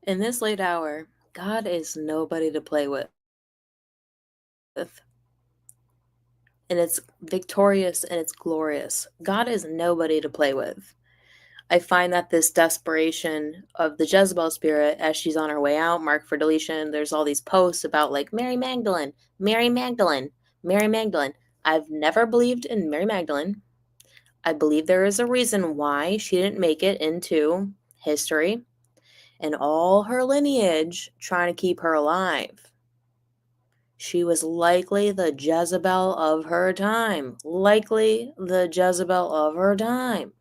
In this late hour, God is nobody to play with. And it's victorious and it's glorious. God is nobody to play with. I find that this desperation of the Jezebel spirit as she's on her way out, marked for deletion, there's all these posts about like Mary Magdalene, Mary Magdalene, Mary Magdalene. I've never believed in Mary Magdalene. I believe there is a reason why she didn't make it into history and all her lineage trying to keep her alive. She was likely the Jezebel of her time. Likely the Jezebel of her time.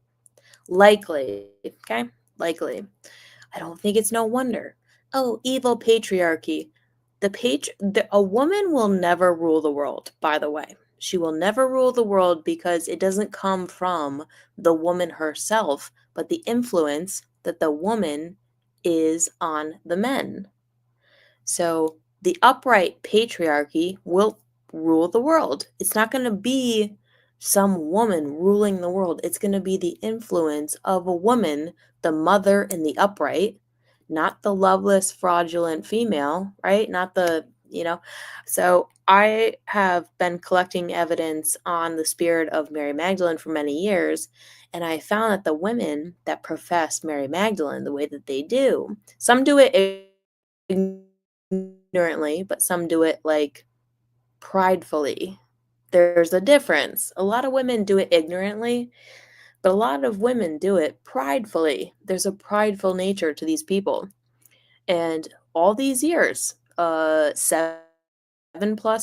Likely, okay? Likely. I don't think it's no wonder. Oh, evil patriarchy. A woman will never rule the world, by the way. She will never rule the world because it doesn't come from the woman herself, but the influence that the woman is on the men. So the upright patriarchy will rule the world. It's not going to be some woman ruling the world. It's going to be the influence of a woman, the mother in the upright, not the loveless, fraudulent female, right? Not the, So I have been collecting evidence on the spirit of Mary Magdalene for many years. And I found that the women that profess Mary Magdalene the way that they do, some do it ignorantly, but some do it like pridefully. There's a difference. A lot of women do it ignorantly, but a lot of women do it pridefully. There's a prideful nature to these people. And all these years, 7+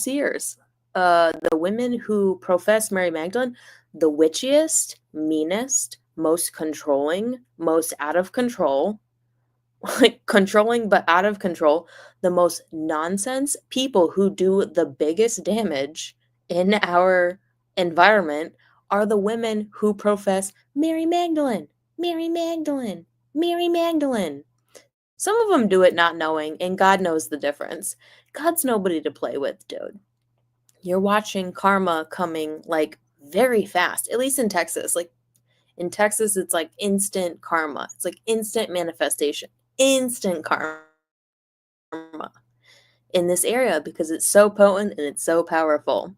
years, the women who profess Mary Magdalene, the witchiest, meanest, most controlling, most out of control, like controlling but out of control, the most nonsense people who do the biggest damage in our environment are the women who profess Mary Magdalene, Mary Magdalene, Mary Magdalene. Some of them do it not knowing, and God knows the difference. God's nobody to play with, dude. You're watching karma coming like very fast, at least in Texas. Like in Texas, it's like instant karma. It's like instant manifestation, instant karma in this area because it's so potent and it's so powerful.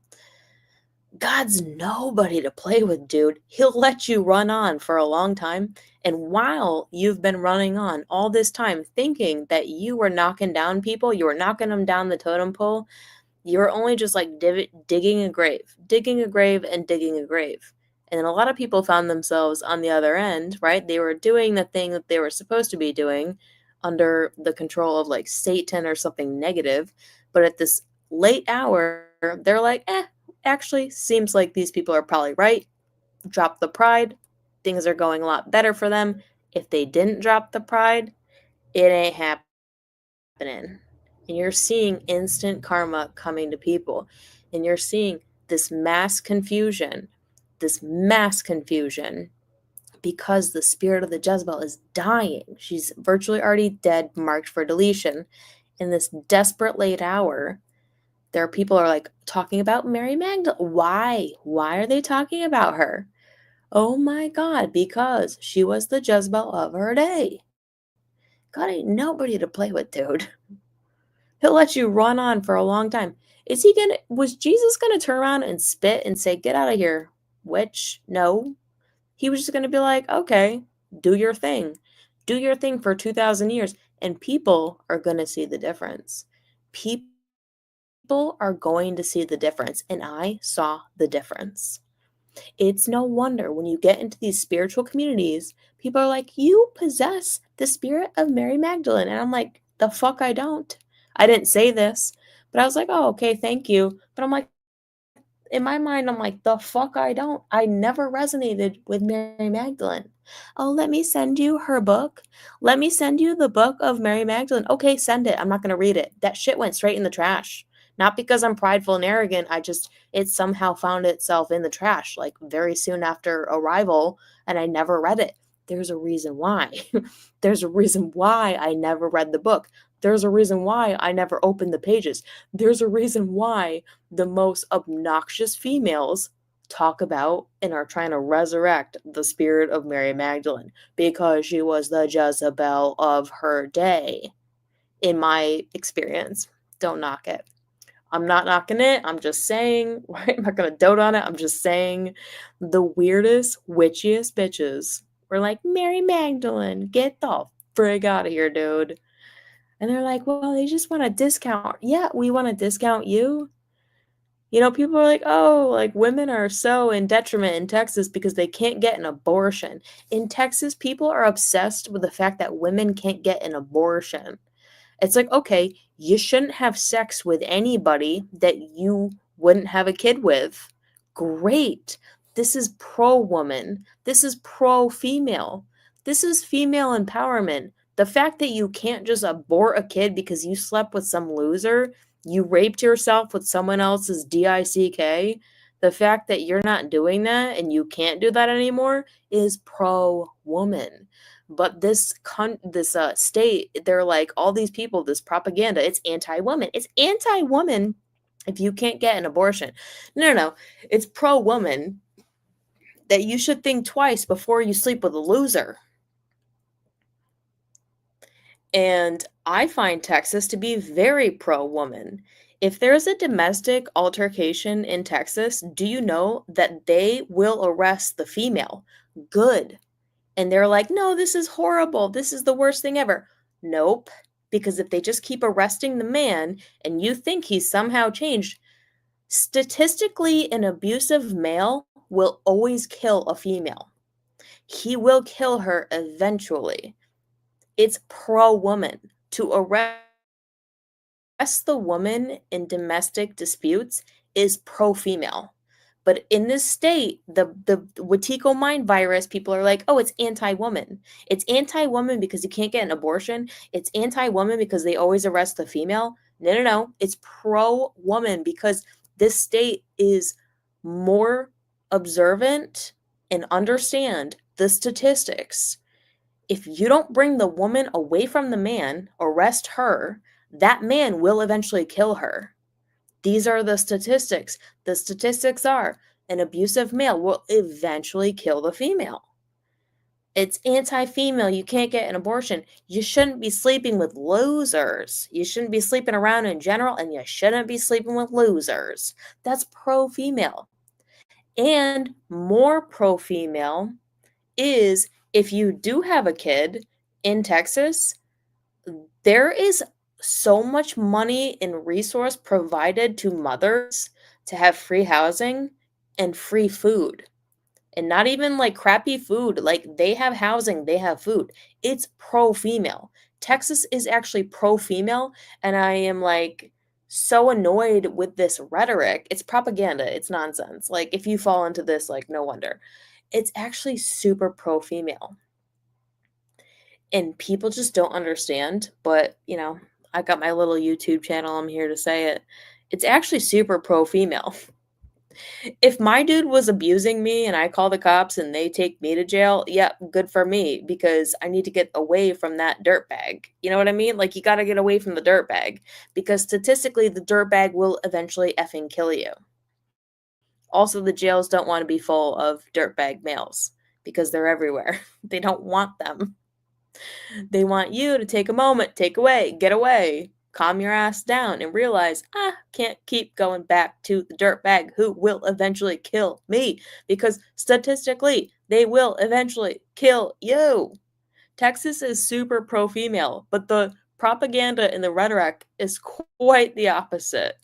God's nobody to play with, dude. He'll let you run on for a long time. And while you've been running on all this time thinking that you were knocking down people, you were knocking them down the totem pole, you're only just like digging a grave and digging a grave. And then a lot of people found themselves on the other end, right? They were doing the thing that they were supposed to be doing under the control of like Satan or something negative. But at this late hour, they're like, actually, seems like these people are probably right. Drop the pride. Things are going a lot better for them. If they didn't drop the pride, it ain't happening. And you're seeing instant karma coming to people. And you're seeing this mass confusion because the spirit of the Jezebel is dying. She's virtually already dead, marked for deletion. In this desperate late hour, there are people are like talking about Mary Magdalene. Why? Why are they talking about her? Oh my God, because she was the Jezebel of her day. God ain't nobody to play with, dude. He'll let you run on for a long time. Was Jesus gonna turn around and spit and say, get out of here, witch? No. He was just gonna be like, okay, do your thing. Do your thing for 2,000 years. And people are gonna see the difference. People are going to see the difference. And I saw the difference. It's no wonder when you get into these spiritual communities, people are like, you possess the spirit of Mary Magdalene. And I'm like, the fuck I don't. I didn't say this, but I was like, oh, okay, thank you. But I'm like, in my mind, I'm like, the fuck I don't. I never resonated with Mary Magdalene. Oh, let me send you her book. Let me send you the book of Mary Magdalene. Okay, send it. I'm not going to read it. That shit went straight in the trash. Not because I'm prideful and arrogant. It somehow found itself in the trash, like very soon after arrival, and I never read it. There's a reason why. There's a reason why I never read the book. There's a reason why I never opened the pages. There's a reason why the most obnoxious females talk about and are trying to resurrect the spirit of Mary Magdalene because she was the Jezebel of her day. In my experience, don't knock it. I'm not knocking it. I'm just saying, right? I'm not going to dote on it. I'm just saying the weirdest, witchiest bitches were like, Mary Magdalene, get the frig out of here, dude. And they're like, well, they just want a discount. Yeah, we want to discount you. You know, people are like, oh, like women are so in detriment in Texas because they can't get an abortion. In Texas, people are obsessed with the fact that women can't get an abortion. It's like, okay, you shouldn't have sex with anybody that you wouldn't have a kid with. Great. This is pro-woman. This is pro-female. This is female empowerment. The fact that you can't just abort a kid because you slept with some loser, you raped yourself with someone else's DICK, the fact that you're not doing that and you can't do that anymore is pro-woman. But this state, they're like, all these people, this propaganda, it's anti-woman. It's anti-woman if you can't get an abortion. No. It's pro-woman that you should think twice before you sleep with a loser. And I find Texas to be very pro-woman. If there's a domestic altercation in Texas, do you know that they will arrest the female? Good. And they're like, no, this is horrible. This is the worst thing ever. Nope. Because if they just keep arresting the man and you think he's somehow changed, statistically, an abusive male will always kill a female. He will kill her eventually. It's pro-woman. To arrest the woman in domestic disputes is pro-female. But in this state, the Wetiko mind virus, people are like, oh, it's anti-woman. It's anti-woman because you can't get an abortion. It's anti-woman because they always arrest the female. No. It's pro-woman because this state is more observant and understand the statistics. If you don't bring the woman away from the man, arrest her, that man will eventually kill her. These are the statistics. The statistics are an abusive male will eventually kill the female. It's anti-female. You can't get an abortion. You shouldn't be sleeping with losers. You shouldn't be sleeping around in general, and you shouldn't be sleeping with losers. That's pro-female. And more pro-female is if you do have a kid in Texas, there is so much money and resource provided to mothers to have free housing and free food. And not even like crappy food. Like they have housing, they have food. It's pro-female. Texas is actually pro-female. And I am like so annoyed with this rhetoric. It's propaganda. It's nonsense. Like if you fall into this, like no wonder. It's actually super pro-female. And people just don't understand. But, you know, I got my little YouTube channel. I'm here to say it. It's actually super pro-female. If my dude was abusing me and I call the cops and they take me to jail, yeah, good for me because I need to get away from that dirtbag. You know what I mean? Like you got to get away from the dirtbag because statistically the dirtbag will eventually effing kill you. Also, the jails don't want to be full of dirtbag males because they're everywhere. They don't want them. They want you to take a moment, take away, get away, calm your ass down, and realize, can't keep going back to the dirtbag who will eventually kill me because statistically, they will eventually kill you. Texas is super pro-female, but the propaganda and the rhetoric is quite the opposite.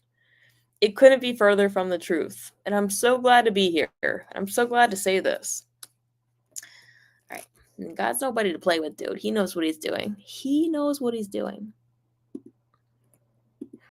It couldn't be further from the truth. And I'm so glad to be here. I'm so glad to say this. All right. God's nobody to play with, dude. He knows what he's doing. He knows what he's doing.